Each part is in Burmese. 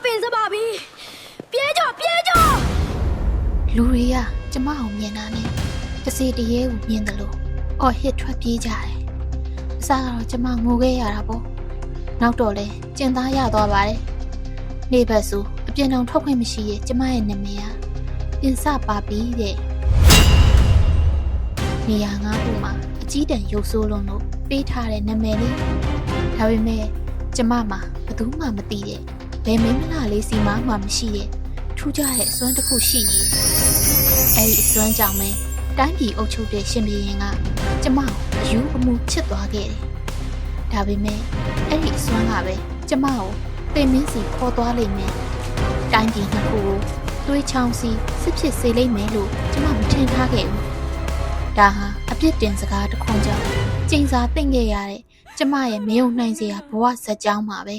ပင်စပါပြီပြေးကြလူတွေကကျမအောင်မြင်တာနဲ့တစေတရေကိုမြင်တယ်လို့အော်ဟစ်ထွက်ပြေးကြတယ်အစကတော့ကျမငိုခဲ့ရတာပေါ့နောက်တော့လဲကျင်သားရသွားပါတယ်နေဘက်ဆိုအပြင်အောင်ထွက်ခွင့်မရှိရဲ့ကျမရဲ့နာမည်ကပြင်စပါပြီတဲ့နေရာငါးခုမှာအကြီးတန်းရုပ်ဆိုးလုံးလို့ပေးထားတဲ့နာမည်လေးဒါပေမဲ့ကျမမှာဘယ်သူမှမသိတဲ့ဘယ်မင်းမလားလေးစီမမှမရှိတဲ့ထူးခြားတဲ့အစွမ်းတစ်ခုရှိနေအဲဒီအစွမ်းကြောင့်ပဲတိုင်းပြည်အုပ်ချုပ်တဲ့ရှင်ဘုရင်ကကျမကိုအယူအမှုချစ်သွားခဲ့တယ်ဒါပေမဲ့အဲ့ဒီအစွမ်းကပဲကျမကိုပင်မင်းစီခေါ်သွားလိမ့်မယ်တိုင်းပြည်နှစ်ခုကိုသွေးချောင်းစီစစ်ဖြစ်စေလိမ့်မယ်လို့ကျမမထင်ထားခဲ့ဘူးဒါဟာအပြစ်တင်စကားတစ်ခွန်းကြောင့်ကျိန်စာသိမ့်ခဲ့ရတဲ့ကျမရဲ့မယုံနိုင်စရာဘဝဇာတ်ကြောင်းပါပဲ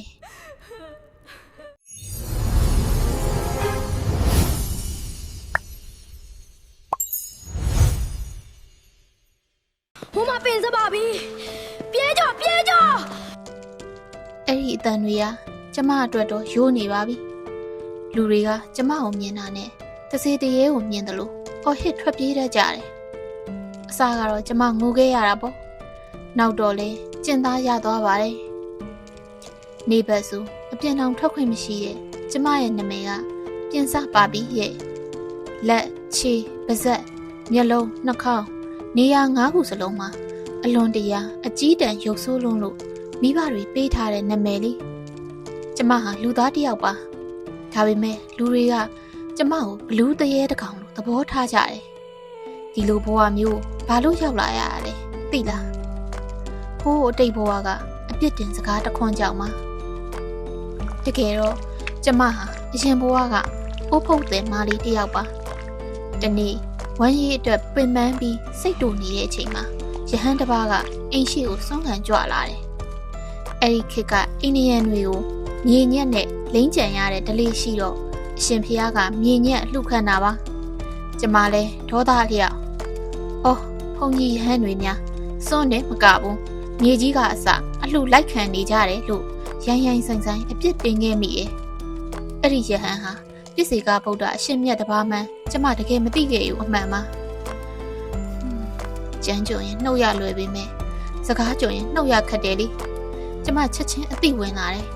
ဟိုမှာပင်စပါပြီပြေးကြအဲ့ဒီအတန်တွေကကျမအတွက်တော့ရိုးနေပါပြီလူတွေကကျမကိုမြင်တာနဲ့တစေတရေကိုမြင်တယ်လို့အော်ဟစ်ထွက်ပြေးတတ်ကြတယ်အစကတော့ကျမငိုခဲ့ရတာပေါ့နောက်တော့လဲကျင်သားရသွားပါတယ်နေဘက်ဆိုအပြင်အောင်ထွက်ခွင့်မရှိရဲ့ကျမရဲ့နာမည်ကပြင်စပါပြီရဲ့လက်ခြေပါးစပ်မျက်လုံးနှာခေါင်းနေရာ၅ခုစလုံးမှာအလွန်တရာအကြီးတန်းရုပ်ဆိုးလုံးလို့မိဘတွေပေးထားတဲ့နာမည်လေးကျမဟာလူသားတစ်ယောက်ပါဒါပေမဲ့လူတွေကကျမကိုဘလူးတရေတကောင်လို့သဘောထားကြတယ်ဒီလိုဘဝမျိုးဘာလို့ရောက်လာရတာလဲသိလားဟိုးအတိတ်ဘဝကအပြစ်တင်စကားတစ်ခွန်းကြောင့်ပါတကယ်တော့ကျမဟာအရင်ဘဝကအိုးဖုတ်တဲ့မာလီတစ်ယောက်ပါဒီနေ့ဝမ်းရည်အတွက်ပင်ပန်းပြီးစိတ်တူနေတဲ့အချိန်မှာရဟန်းတစ်ပါးကအိမ်ရှိကိုဆုံးခံကြွလာတယ်အဲ့ဒီခေတ်ကအိန္ဒိယန်တွေကိုမြေညက်နဲ့လိမ့်ကြံရတဲ့ဓလေ့ရှိတော့အရှင်ဖျားကမြေညက်လှုပ်ခတ်တာပါကျမလဲဒေါသလျောက်အော်ဘုန်းကြီးရဟန်းတွေများစွန့်တယ်မကဘူးမြေကြီးကအစအလှလိုက်ခံနေကြတယ်လို့ရိုင်းဆိုင်အပြစ်တင်ခဲ့မိရဲ့အဲ့ဒီရဟန်းဟာပြစ်စေကဗုဒ္ဓအရှင်မြတ်တပါးမှန်ကျမတကယ်မသိခဲ့ဘူးအမှန်ပါကြမ်းကြုံရင်နှုတ်ရလွယ်ပေမဲ့စကားကြုံရင်နှုတ်ရခက်တယ်လေကျမချက်ချင်းအသိဝင်လာတယ်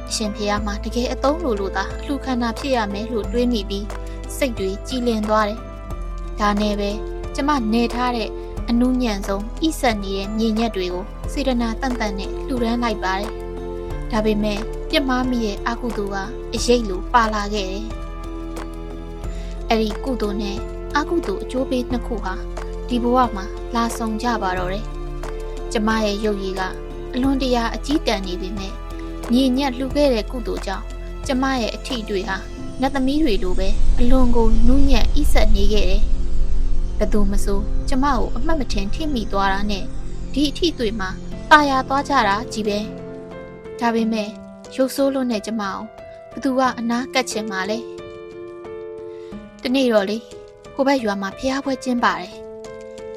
အရှင်ဖျားမှာတကယ်အသုံးလို့သာအလှခန္ဓာဖြစ်ရမယ်လို့တွေးမိပြီးစိတ်တွေကြည်လင်သွားတယ်ဒါနဲ့ပဲကျမနေထားတဲ့အနုညံ့ဆုံးဣဆက်နေတဲ့မြေညက်တွေကိုစေတနာတန်တန်နဲ့လှူဒန်းလိုက်ပါတယ်ဒါပေမဲ့ပြစ်မှားမိရဲ့အကုသိုလ်ကအရေးလိုပါလာခဲ့တယ်အဲ့ဒီကုသိုလ်နဲ့အကုသိုလ်အကျိုးပေးနှစ်ခုဟာဒီဘဝမှာလာဆောင်ကြပါတော့တယ်ကျမရဲ့ရုပ်ရည်ကအလွန်တရာအကြီးတန်းနေပေမဲ့မြေညက်လှူခဲ့တဲ့ကုသိုလ်ကြောင့်ကျမရဲ့အထီတွေဟာနတ်သမီးတွေလိုပဲအလွန်ကိုနုညံ့ဣဆက်နေခဲ့တယ်ဘယ်သူမဆိုကျမကိုအမှတ်မထင်ထိမိသွားတာနဲ့ဒီအထီတွေမှာตายရသွားကြတာကြီးပဲဒါပေမဲ့ရုပ်ဆိုးလို့နဲ့ကျမကိုဘသူကအနာကတ်ချင်ပါလဲတနေ့တော့လေဟိုဘက်ရွာမှာဖျားပွဲကျင်းပါတယ်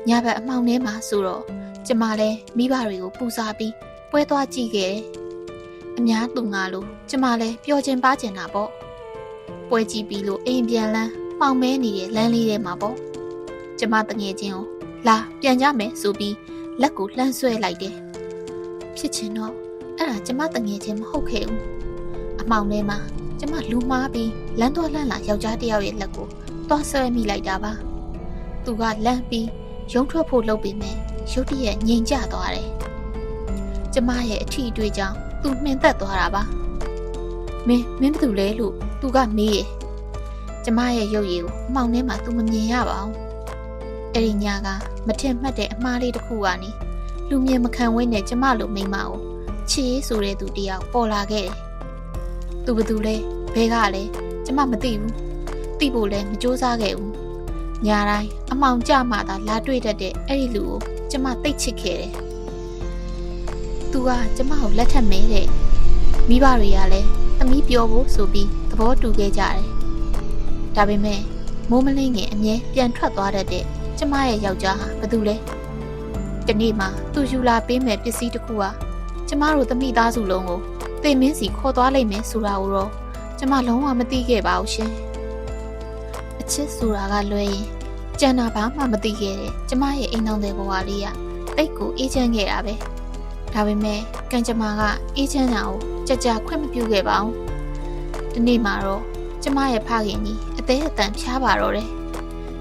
ညဘက်အမှောင်ထဲမှာဆိုတော့ကျမလည်းမိဘတွေကိုပူစားပြီးပွဲသွားကြည့်ခဲ့တယ်အများသူငါလို့ကျမလည်းပျော်ချင်ပါချင်တာပေါ့ပွဲကြည့်ပြီးလို့အိမ်ပြန်လန်းမှောင်မဲနေတဲ့လမ်းလေးထဲမှာပေါ့ကျမတငယ်ချင်းကိုလာပြန်ကြမယ်ဆိုပြီးလက်ကိုလှမ်းဆွဲလိုက်တယ်ဖြစ်ချင်တော့အဲ့ဒါကျမတငယ်ချင်းမဟုတ်ခဲ့ဘူးအမှောင်ထဲမှာကျမလူမားပြီးလမ်းသွားလမ်းလာယောက်ျားတစ်ယောက်ရဲ့လက်ကိုသွားဆွဲမိလိုက်တာပါသူကလမ်းပြီးရုံထွက်ဖို့လုပ်ပေမဲ့ရုတ်တရက်ငြိမ်ကျသွားတယ်ကျမရဲ့အထီအတွေ့ကြောင့်သူနှင်သက်သွားတာပါမင်းဘယ်သူလဲလို့သူကမေးရယ်ကျမရဲ့ရုပ်ရည်ကိုမှောင်ထဲမှာသူမမြင်ရပါဘူးအဲ့ဒီညကမထင်မှတ်တဲ့အမှားလေးတစ်ခုကနေလူမြင်မခံဝဲနဲ့ကျမလိုမိန်းမကိုချေးဆိုတဲ့သူတယောက်ပေါ်လာခဲ့တယ်သူဘယ်သူလဲဘဲကလဲကျမမသိဘူးသိဖို့လည်းမကြိုးစားခဲ့ဘူးညတိုင်းအမှောင်ကျမှသာလာတွေ့တတ်တဲ့အဲ့ဒီလူကိုကျမသိချစ်ခဲ့တယ်သူကကျမကိုလက်ထပ်မဲတဲ့မိဘတွေကလည်းသမီးပြောဖို့ဆိုပြီးသဘောတူခဲ့ကြတယ်ဒါပေမဲ့မိုးမလင်းခင်အမြဲပြန်ထွက်သွားတတ်တဲ့ကျမရဲ့ယောက်ျားဟာဘယ်သူလဲဒီနေ့မှသူယူလာပေးမဲ့ပစ္စည်းတစ်ခုဟာကျမတို့သမီးသားစုလုံးကိုသေမင်းစီခေါ်သွားလိမ့်မယ်ဆိုတာကိုတော့ ကျမလုံးဝမသိခဲ့ပါဘူးရှင်အချစ်ဆိုတာကလွဲရင်ကျန်တာဘာမှမသိခဲ့တဲ့ကျမရဲ့အိမ်တော်တဲ့ဘဝလေးကတိတ်ကိုအေးချမ်းခဲ့တာပဲဒါပေမဲ့ကံကြမ္မာကအေးချမ်းတာကိုကြခွင့်မပြုခဲ့ပါဘူးဒီနေ့မှာတော့ကျမရဲ့ဖခင်ကြီးအသေးအတန်ဖျားပါတော့တယ်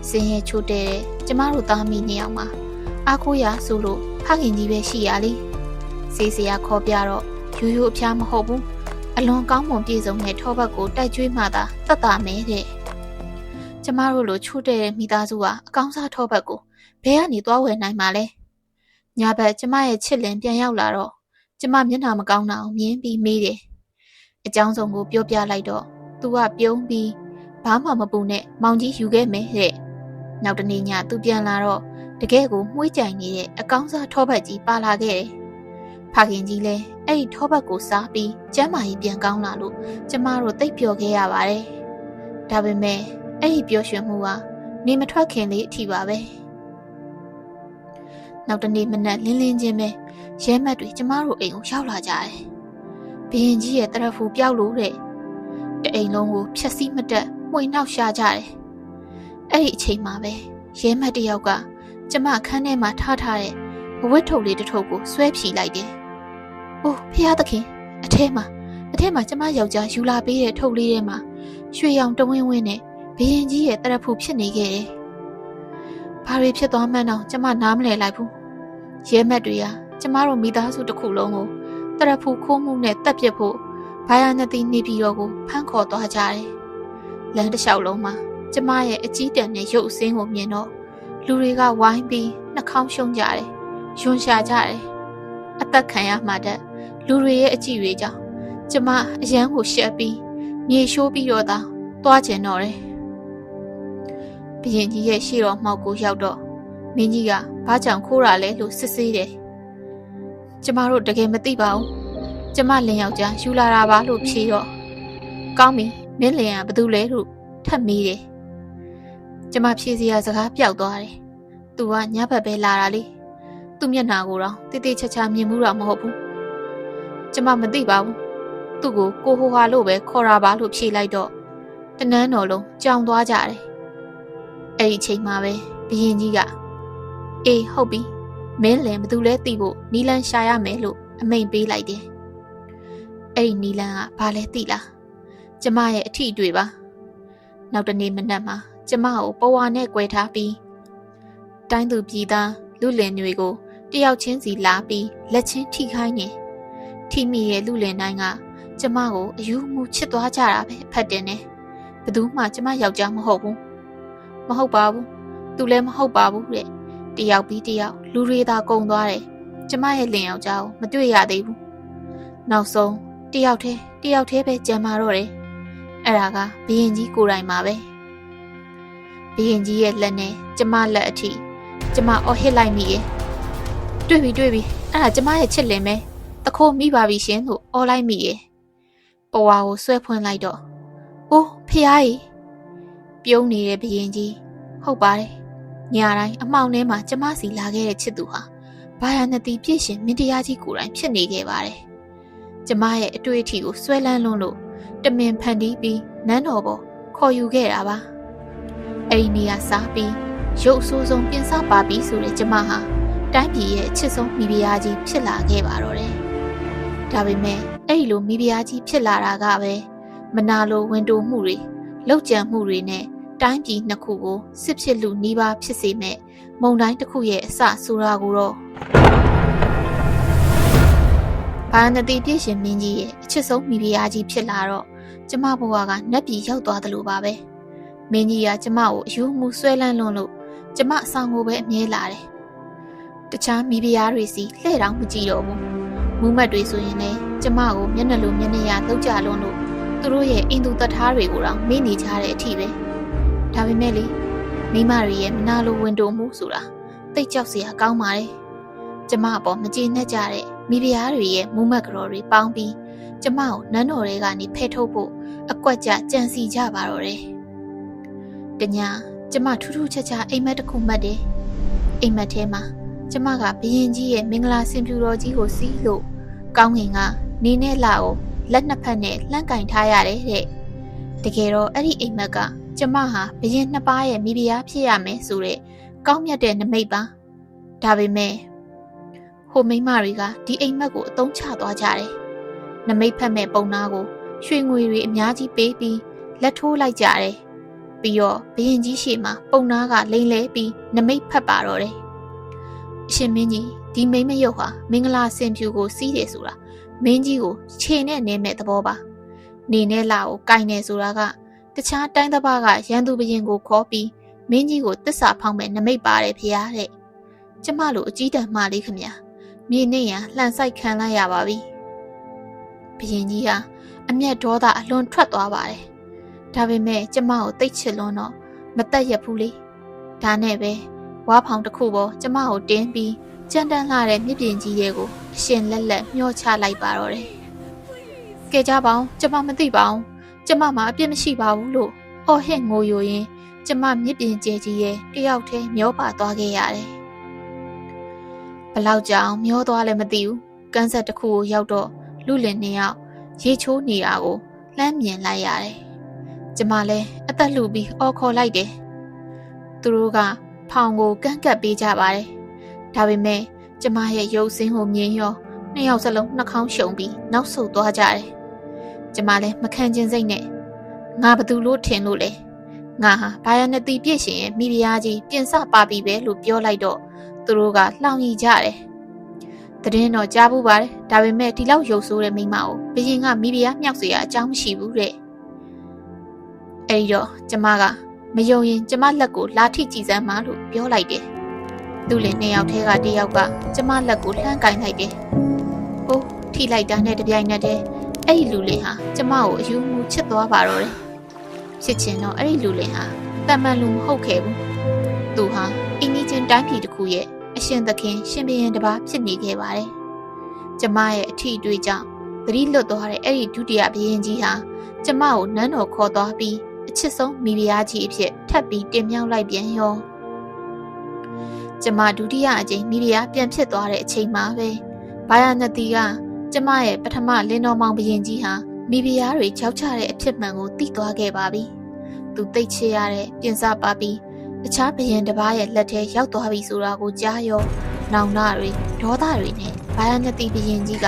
စင်ရဲ့ချိုးတဲ့ကျမတို့သားမိနှစ်ယောက်မှာအားကိုးရဆိုလို့ဖခင်ကြီးပဲရှိရလေစေးစရာခေါ်ပြတော့ရိုးရိုးအဖျားမဟုတ်ဘူးအလွန်ကောင်းမွန်ပြည့်စုံတဲ့ထောပတ်ကိုတိုက်ကျွေးမှသာတတ်တာမဲတဲ့ကျမတို့လိုချိုးတဲ့မိသားစုကအကောင်းစားထောပတ်ကိုဘယ်ကနေသွားဝယ်နိုင်မှာလဲညဘက်ကျမရဲ့ချစ်လင်ပြန်ရောက်လာတော့ကျမမျက်နှာမကောင်းတာကိုမြင်ပြီးမေးတယ်အကြောင်းစုံကိုပြောပြလိုက်တော့သူကပြုံးပြီးဘာမှမပူနဲ့မောင်ကြီးယူခဲ့မယ်တဲ့နောက်တနေ့ညသူပြန်လာတော့တကယ်ကိုမှုှေးကြိုင်နေတဲ့အကောင်းစားထောပတ်ကြီးပါလာခဲ့တယ်ဖခင်ကြီးလည်းအဲ့ဒီထောပတ်ကိုစားပြီးကျမ်းမာရေးပြန်ကောင်းလာလို့ကျမတို့သိပ်ပျော်ခဲ့ရပါတယ်ဒါပေမဲ့အဲ့ဒီပျော်ရွှင်မှုကနေမထွက်ခင်လေးအထိပါပဲနောက်တနေ့မနက်လင်းလင်းချင်းပဲရဲမက်တွေကျမတို့အိမ်ကိုရောက်လာကြတယ်ဘုရင်ကြီးရဲ့တရဖူပျောက်လို့တဲ့တအိမ်လုံးကိုဖြက်စီးမတက်မှွေနှောက်ရှာကြတယ်အဲ့ဒီအချိန်မှာပဲရဲမက်တစ်ယောက်ကကျမခန်းထဲမှာထားတဲ့ဘဝတ်ထုတ်လေးတစ်ထုပ်ကိုဆွဲဖြီလိုက်တယ်။အိုးဖျားသခင်အထဲမှာကျမယောက်ျားယူလာပေးတဲ့ထုတ်လေးထဲမှာရွှေရောင်တဝင်းဝင်းနဲ့ဘုရင်ကြီးရဲ့တရဖူဖြစ်နေခဲ့တယ်။ဘာတွေဖြစ်သွားမှန်းတော့ကျမနားမလည်လိုက်ဘူး။ရဲမက်တွေကကျမတို့မိသားစုတစ်ခုလုံးကိုတရဖူခိုးမှုနဲ့တပ်ပစ်ဖို့ဘာယာနတိနေပြည်တော်ကိုဖမ်းခေါ်သွားကြတယ်။လမ်းတစ်လျှောက်လုံးမှာကျမရဲ့အကြီးတန်းနဲ့ရုပ်အစင်းကိုမြင်တော့လူတွေကဝိုင်းပြီးနှာခေါင်းရှုံးကြတယ်။ယွန်ရှာကြတယ်။အသက်ခံရမှတဲ့လူတွေရဲ့အကြည့်တွေကြောင့်ကျမအရန်ကိုရှက်ပြီးမြေရှိုးပြီးတော့သွားကျင်တော့တယ်။ဘုရင်ကြီးရဲ့ရှေ့တော်မှောက်ကိုရောက်တော့မင်းကြီးကဘာကြောင့်ခိုးတာလဲလို့စစ်ဆေးတယ်။ကျမတို့တကယ်မသိပါဘူး။ကျမလင်ယောက်ျားယူလာတာပါလို့ဖြေတော့ကောင်းပြီမင်းလင်ကဘာတူလဲလို့ထပ်မေးတယ်။ကျမဖြေစရာစကားပျောက်သွားတယ်။သူကညဘက်ပဲလာတာလေ။သူ့မျက်နှာကိုတော့တိတိကျကျမြင်မှုတော့မဟုတ်ဘူး။ကျမမသိပါဘူး။သူ့ကိုကိုဟိုဟာလို့ပဲခေါ်တာပါလို့ဖြေလိုက်တော့တနန်းတော်လုံးကြောင်သွားကြတယ်။အဲ့ဒီချိန်မှာပဲဘုရင်ကြီးကအေးဟုတ်ပြီမင်းလည်းဘာတူလဲသိဖို့နီလန်ရှာရမယ်လို့အမိန့်ပေးလိုက်တယ်။အဲ့ဒီနီလန်ကဘာလဲသိလား။ကျမရဲ့အထီးတွေပါ။နောက်တနေ့မနက်မှာကျမကိုပဝါနဲ့꿰ထားပြီးတိုင်းသူပြည်သားလူလင်တွေကိုတယောက်ချင်းစီလာပြီးလက်ချင်းထိခိုင်းနေထိမိရဲ့လူလင်တိုင်းကကျမကိုအယူမှုချစ်သွားကြတာပဲဖတ်တင်နေဘသူမှကျမယောက်ျားမဟုတ်ဘူးမဟုတ်ပါဘူးသူလည်းမဟုတ်ပါဘူးတဲ့တယောက်ပြီးတယောက်လူတွေသာကုံသွားတယ်ကျမရဲ့လင်ယောက်ျားကိုမတွေ့ရသေးဘူးနောက်ဆုံးတယောက်တည်းပဲကြံမာတော့တယ်အဲ့ဒါကဘုရင်ကြီးကိုယ်တိုင်မှာပဲဘုရင်ကြီးရဲ့လက်နဲ့ကျမလက်အထိကျမအော်ဟစ်လိုက်မိရဲ့တွေ့ပြီအဲ့ဒါကျမရဲ့ချစ်လင်ပဲတခိုးမိပါပြီရှင်လို့အော်လိုက်မိရဲ့ပဝါကိုဆွဲဖွင့်လိုက်တော့အိုးဖျားကြီးပြုံးနေတဲ့ဘုရင်ကြီးဟုတ်ပါတယ်ညတိုင်းအမှောင်ထဲမှာကျမစီလာခဲ့တဲ့ချစ်သူဟာဘာယာနတိပြည့်ရှင်မင်းတရားကြီးကိုယ်တိုင်ဖြစ်နေခဲ့ပါတယ်ကျမရဲ့အတွေ့အထိကိုဆွဲလန်းလွန်းလို့တမင်ဖန်တီးပြီးနန်းတော်ပေါ်ခေါ်ယူခဲ့တာပါအဲ့ဒီနေရာစားပြီးရုပ်အဆိုးဆုံးပြင်ဆပါပြီးဆိုတဲ့ကျမဟာတိုင်းပြည်ရဲ့အချစ်ဆုံးမိဖုရားကြီးဖြစ်လာခဲ့ပါတော့တယ်ဒါပေမဲ့အဲ့ဒီလိုမိဖုရားကြီးဖြစ်လာတာကပဲမနာလိုဝင်တိုမှုတွေလောက်ကျန်မှုတွေနဲ့တိုင်းပြည်နှစ်ခုကိုစစ်ဖြစ်လူနှီးပါဖြစ်စေမဲ့မုံတိုင်းတစ်ခုရဲ့အစဆိုတာကိုတော့ဘာနတိပြည့်ရှင်မင်းကြီးရဲ့အချစ်ဆုံးမိဖုရားကြီးဖြစ်လာတော့ကျမဘဝကနတ်ပြည်ရောက်သွားသလိုပါပဲမင်းကြီးကကျမကိုအယူမှုဆွဲလန်းလွန်းလို့ကျမအဆောင်ကိုပဲအမြဲလာတယ်တခြားမိဖုရားတွေစီလှည့်တောင်မကြည့်တော့ဘူးမူးမတ်တွေဆိုရင်လည်းကျမကိုမျက်နှာလိုမျက်နှာရလောက်ကြလွန်းလို့သူတို့ရဲ့အင်သူတထားတွေကိုတော့မေ့နေကြတဲ့အထိပဲဒါပေမဲ့လေမိမတွေရဲ့မနာလိုဝင်တိုမှုဆိုတာတိတ်ကြောက်စရာကောင်းပါတယ်ကျမအပေါ်မကျေနပ်ကြတဲ့မိဖုရားတွေရဲ့မူးမတ်ကတော်တွေပေါင်းပြီးကျမကိုနန်းတော်တွေကနေဖယ်ထုတ်ဖို့အကွက်ကြကြံစီကြပါတော့တယ်တညကျမထူးထူးခြားခြားအိမ်မက်တစ်ခုမှတ်တယ်အိမ်မက်ထဲမှာကျမကဘုရင်ကြီးရဲ့မင်္ဂလာဆင်ဖြူတော်ကြီးကိုစီးလို့ကောင်းငင်ကနေနဲ့လာကိုလက်နှစ်ဖက်နဲ့လှမ်းကင်ထားရတယ်တဲ့ တကယ်တော့အဲ့ဒီအိမ်မက်ကကျမဟာဘရင်နှစ်ပါးရဲ့မိဖုရားဖြစ်ရမယ်ဆိုတဲ့ကောင်းမြတ်တဲ့နမိတ်ပါဒါပေမဲ့ဟိုမိန်းမတွေကဒီအိမ်မက်ကိုအသုံးချသွားကြတယ်နမိတ်ဖက်မဲ့ပုံနာကိုရွှေငွေတွေအများကြီးပေးပြီးလက်ထိုးလိုက်ကြတယ်ပြီးတော့ဘရင်ကြီးရှေ့မှာပုံနာကလိမ့်လဲပြီးနမိတ်ဖက်ပါတော့တယ်အရှင်မင်းကြီးဒီမိန်းမရုပ်ဟာမင်္ဂလာစင်ဖြူကိုစီးတယ်ဆိုတာမင်းကြီးကိုခြေနဲ့နဲမဲ့သဘောပါနေနဲ့လာကိုကိုင်နေဆိုတာကတခြားတိုင်းတစ်ပါးကရန်သူဘရင်ကိုခေါ်ပြီးမင်းကြီးကိုတစ္ဆာဖောင်းမဲ့နမိတ်ပါတယ်ဖေရတဲ့ကျမလိုအကြီးတန်းမှလေးခမညာမြေနေရန်လှန်ဆိုင်ခံလိုက်ရပါပြီဘရင်ကြီးဟာအမျက်ဒေါသအလွန်ထွက်သွားပါတယ်ဒါပေမဲ့ကျမကိုတိတ်ချစ်လွန်းတော့မတက်ရဘူးလေဒါနဲ့ပဲဝါဖောင်တစ်ခုပေါ်ကျမကိုတင်းပြီးကြမ်းတမ်းလာတဲ့မြစ်ပြင်ကြီးရဲ့ကိုအရှင်လက်လက်မျှောချလိုက်ပါတော့တယ်ကဲကြပါအောင်ကျမမသိပါဘူးကျမမှာအပြစ်မရှိပါဘူးလို့အော်ဟစ်ငိုယိုရင်းကျမမြစ်ပြင်ကျဲကြီးရဲ့တယောက်တည်းမျောပါသွားခဲ့ရတယ်ဘလောက်ကြောင်မျောသွားလဲမသိဘူးကန်းဆက်တစ်ခုကိုရောက်တော့လူလင်နှစ်ယောက်ရေချိုးနေတာကိုလှမ်းမြင်လိုက်ရတယ်ကျမလည်းအသက်လှူပြီးအော်ခေါ်လိုက်တယ်သူတို့ကဖောင်ကိုကန့်ကပ်ပေးကြပါတယ်ဒါပေမဲ့ကျမရဲ့ရုပ်စင်းကိုမြင်ရောနှစ်ယောက်စလုံးနှာခေါင်းရှုံပြီးနောက်ဆုတ်သွားကြတယ်ကျမလည်းမခံချင်းစိတ်နဲ့ငါဘသူလို့ထင်လို့လဲငါဟာဘာရနတိပြည့်ရှင်ရဲ့မိဖုရားကြီးပြင်ဆပါပြီပဲလို့ပြောလိုက်တော့သူတို့ကလှောင်ရီကြတယ်သတင်းတော့ကြားဘူးပါတယ်ဒါပေမဲ့ဒီလောက်ရုပ်ဆိုးတဲ့မိမကိုဘရင်ကမိဖုရားမြောက်เสียအကြောင်းမရှိဘူးတဲ့အဲ့ဒီတော့ကျမကမယုံရင်ကျမလက်ကိုလာထိကြည့်စမ်းပါလို့ပြောလိုက်တယ်သူလည်းနှစ်ယောက်ထဲကတစ်ယောက်ကကျမလက်ကိုလှမ်းကင်လိုက်တယ်။အိုးထိလိုက်တာနဲ့တပြိုင်နက်တည်းအဲ့ဒီလူလင်ဟာကျမကိုအယူမူချစ်သွားပါတော့တယ်။ဖြစ်ချင်တော့အဲ့ဒီလူလင်ဟာတမန်လူမဟုတ်ခဲ့ဘူး။သူဟာအင်းကြီးချင်းတိုင်းပြည်တစ်ခုရဲ့အရှင်သခင်ရှင်ဘုရင်တစ်ပါးဖြစ်နေခဲ့ပါတယ်။ကျမရဲ့အထီးအတွေ့ကြောင့်သတိလွတ်သွားတဲ့အဲ့ဒီဒုတိယဘုရင်ကြီးဟာကျမကိုနန်းတော်ခေါ်သွားပြီးအချစ်ဆုံးမိဖုရားကြီးအဖြစ်ထပ်ပြီးတင်မြှောက်လိုက်ပြန်ရောကျမဒုတိယအကြိမ်မိဖုရားပြန်ဖြစ်သွားတဲ့အချိန်မှာပဲဘာယာနတီကကျမရဲ့ပထမလင်းတော်မောင်ဘုရင်ကြီးဟာမိဖုရားတွေကြောက်ချတဲ့အဖြစ်မှန်ကိုသိသွားခဲ့ပါပြီ။သူသိချရတဲ့ပြင်စားပါပြီးတခြားဘုရင်တစ်ပါးရဲ့လက်ထဲရောက်သွားပြီဆိုတာကိုကြားရောနောင်နာတွေဒေါသတွေနဲ့ဘာယာနတီဘုရင်ကြီးက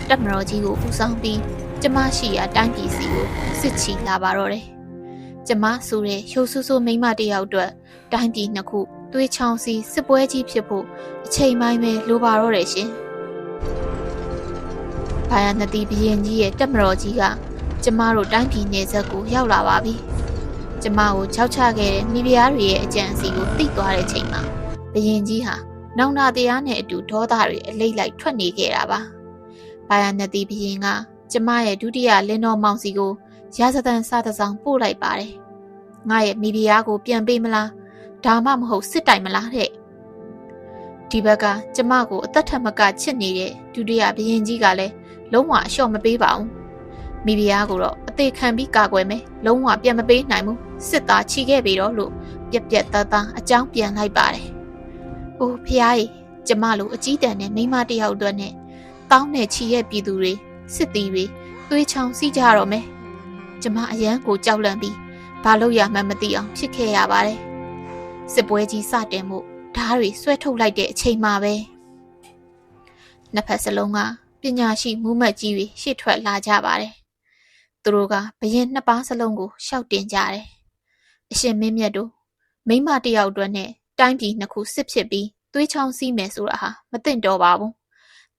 တပ်မတော်ကြီးကိုဦးဆောင်ပြီးကျမရှိရာတိုင်းပြည်စီကိုစစ်ချီလာပါတော့တယ်။ကျမဆိုတဲ့ရိုးဆူဆူမိန်းမတစ်ယောက်အတွက်တိုင်းပြည်နှစ်ခုသွေးချောင်းစီစစ်ပွဲကြီးဖြစ်ဖို့အချိန်ပိုင်းပဲလိုပါတော့တယ်ရှင်။ဘာယာနတီဘုရင်ကြီးရဲ့တပ်မတော်ကြီးကကျမတို့တိုင်းပြည်နယ်စပ်ကိုရောက်လာပါပြီ။ကျမကိုကြောက်ချခဲ့တဲ့မိဖုရားတွေရဲ့အကြံအစီကိုသိသွားတဲ့ချိန်မှာဘုရင်ကြီးဟာနောင်နာတရားနဲ့အတူဒေါသတွေအလိမ့်လိုက်ထွက်နေခဲ့တာပါ။ဘာယာနတီဘုရင်ကကျမရဲ့ဒုတိယလင်းတော်မောင်စီကိုရာဇသန်စားတဲ့ဆောင်ပို့လိုက်ပါတယ်။ငါရဲ့မိဖုရားကိုပြန်ပေးမလားဒါမှမဟုတ်စစ်တိုင်မလားတဲ့ဒီဘက်ကကျမကိုအသက်ထက်မကချစ်နေတဲ့ဒုတိယဘုရင်ကြီးကလည်းလုံးဝအလျှော့မပေးပါဘူးမိဖုရားကိုတော့အသေးခံပြီးကာကွယ်မယ်လုံးဝပြန်မပေးနိုင်ဘူးစစ်သားချီခဲ့ပြီတော့လို့ပြက်ပြက်သားသားအကြောင်းပြန်လိုက်ပါတယ်။အိုးဖုရားကြီးကျမလိုအကြီးတန်းနဲ့မိန်းမတစ်ယောက်အတွက်နဲ့တောင်းနဲ့ချီရဲ့ပြည်သူတွေစစ်သည်တွေသွေးချောင်စီးကြတော့မယ်ကျမအရန်ကိုကြောက်လန့်ပြီးဘာလို့ရမှန်းမသိအောင်ဖြစ်ခဲ့ရပါတယ်စစ်ပွဲကြီးစတင်မှုဓားတွေဆွဲထုတ်လိုက်တဲ့အချိန်မှာပဲနှစ်ဖက်စလုံးကပညာရှိမူးမတ်ကြီးတွေရှေ့ထွက်လာကြပါတယ်သူတို့ကဘရင်နှစ်ပါးစလုံးကိုရှောက်တင်ကြတယ်အရှင်မင်းမြတ်တို့မိန်းမတစ်ယောက်အတွက်နဲ့တိုင်းပြည်နှစ်ခုစစ်ဖြစ်ပြီးသွေးချောင်းစီးမယ်ဆိုတာဟာမသင့်တော်ပါဘူး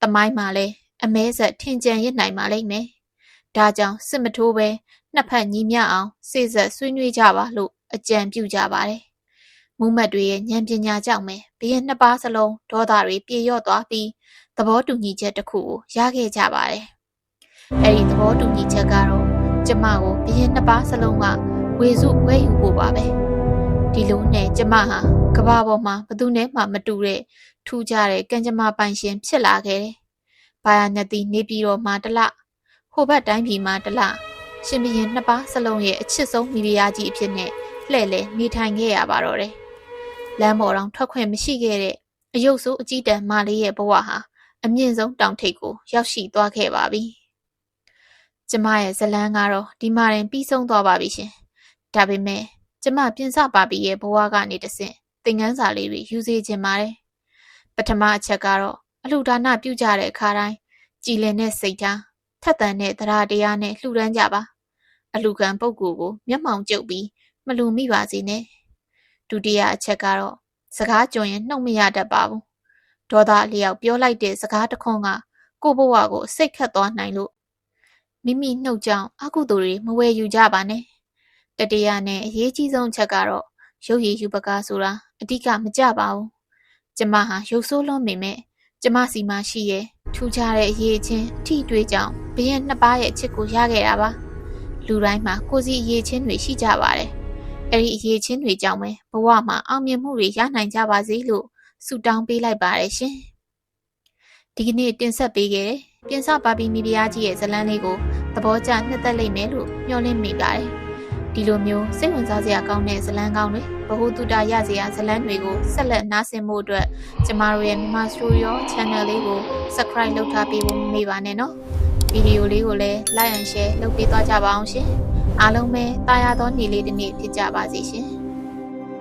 တမိုင်းမှာလည်းအမဲဆက်ထင်ကြံရနိုင်ပါလိမ့်မယ်ဒါကြောင့်စစ်မထိုးပဲနှစ်ဖက်ညီမျှအောင်စေ့စပ်ဆွေးနွေးကြပါလို့အကြံပြုကြပါတယ်မူးမတ်တွေရဲ့ဉာဏ်ပညာကြောင့်ပဲဘုရင်နှစ်ပါးစလုံးဒေါသတွေပြေလျော့သွားပြီးသဘောတူညီချက်တစ်ခုကိုရခဲ့ကြပါတယ်အဲဒီသဘောတူညီချက်ကတော့ကျမကိုဘုရင်နှစ်ပါးစလုံးကဝေစုခွဲယူဖို့ပါပဲဒီလိုနဲ့ကျမဟာကမ္ဘာပေါ်မှာဘယ်သူနဲ့မှမတူတဲ့ထူးခြားတဲ့ကံကြမ္မာပိုင်ရှင်ဖြစ်လာခဲ့တယ်ဘာယာနတီနေပြည်တော်မှာတလဟိုဘက်တိုင်းပြည်မှာတလရှင်ဘုရင်နှစ်ပါးစလုံးရဲ့အချစ်ဆုံးမိဖုရားကြီးအဖြစ်နဲ့လှည့်လည်နေထိုင်ခဲ့ရပါတော့တယ်လမ်းပေါ်တောင်ထွက်ခွင့်မရှိခဲ့တဲ့အယုတ်ဆိုးအကြီးတန်းမလေးရဲ့ဘဝဟာအမြင့်ဆုံးတောင်ထိပ်ကိုရောက်ရှိသွားခဲ့ပါပြီ ကျမရဲ့ဇလန်းကတော့ဒီမှာရင်ပြီးဆုံးသွားပါပြီရှင်ဒါပေမဲ့ကျမပြင်ဆပါပြီရဲ့ဘဝကနေတဆင့်သင်ခန်းစာလေးတွေယူစေချင်ပါတယ်ပထမအချက်ကတော့အလှူဒါနပြုကြတဲ့အခါတိုင်းကြည်လင်တဲ့စိတ်ထားထက်သန်တဲ့တရားတရားနဲ့လှူဒန်းကြပါအလှူခံပုဂ္ဂိုလ်ကိုမျက်မှောင်ကျုပ်ပြီးမလူမိပါစေနဲ့ဒုတိယအချက်ကတော့စကားကြုံရင်နှုတ်မရတတ်ပါဘူးဒေါသအလျောက်ပြောလိုက်တဲ့စကားတစ်ခွန်းကကိုယ့်ဘဝကိုစိတ်ခတ်သွားနိုင်လို့မိမိနှုတ်ကြောင့်အကုသိုလ်တွေမဝယ်ယူကြပါနဲ့တတိယနဲ့အရေးကြီးဆုံးချက်ကတော့ရုပ်ရည်ယူပကားဆိုတာအဓိကမကြပါဘူးကျမဟာရုပ်ဆိုးလွန်ပေမဲ့ကျမစီမှာရှိရဲ့ထူးခြားတဲ့အရေးချင်းအထီးတွေးကြောင့်ဘရင်နှစ်ပါးရဲ့အချစ်ကိုရခဲ့တာပါလူတိုင်းမှာကိုယ်စီအရေးချင်းတွေရှိကြပါတယ်အဲ့ဒီအရေးချင်းတွေကြောင့်ပဲဘဝမှာအောင်မြင်မှုတွေရနိုင်ကြပါစေလို့ဆုတောင်းပေးလိုက်ပါတယ်ရှင်ဒီကနေ့တင်ဆက်ပေးခဲ့တဲ့ပြင်ဆပါပီမီဒီယာကြီးရဲ့ဇာတ်လမ်းလေးကိုသဘောကျနှစ်သက်လိမ့်မယ်လို့မျှော်လင့်မိပါတယ်ဒီလိုမျိုးစိတ်ဝင်စားစရာကောင်းတဲ့ဇာတ်လမ်းကောင်းတွေဘ ഹു တုတရစရာဇာတ်လမ်းတွေကိုဆက်လက်နားဆင်ဖို့အတွက်ကျမတို့ရဲ့မြန်မာ Studio Channel လေးကို Subscribe လုပ်ထားပေးဖို့မမေ့ပါနဲ့နော်ဗီဒီယိုလေးကိုလည်း Like and Share လုပ်ပေးသွားကြပါအောင်ရှင်အားလုံးပဲတာယာသောနေ့လေးတစ်နေ့ဖြစ်ကြပါစေရှင်